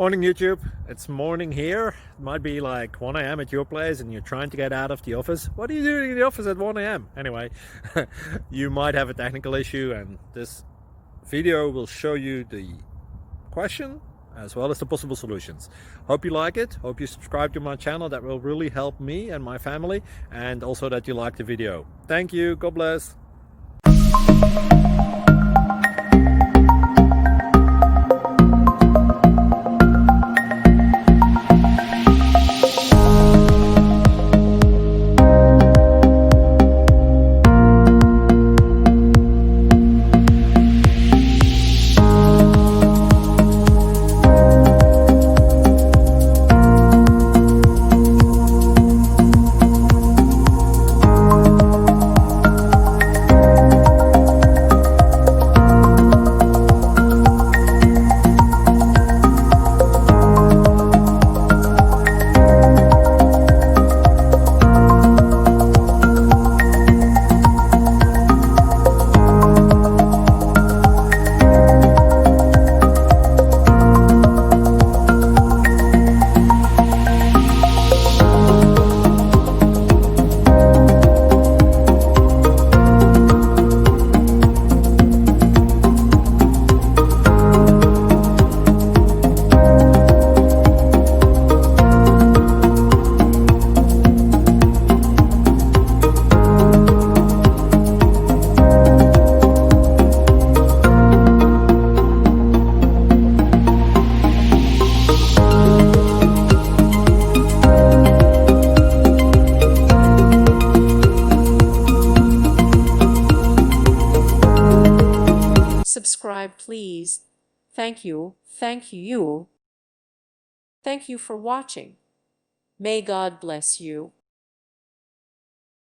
Morning YouTube, it's morning here. It might be like 1 a.m. at your place and you're trying to get out of the office. What are you doing in the office at 1 a.m? Anyway, you might have a technical issue and this video will show you the question as well as the possible solutions. Hope you like it, hope you subscribe to my channel. That will really help me and my family, and also that you like the video. Thank you, God bless. Subscribe, please. Thank you. Thank you. Thank you for watching. May God bless you.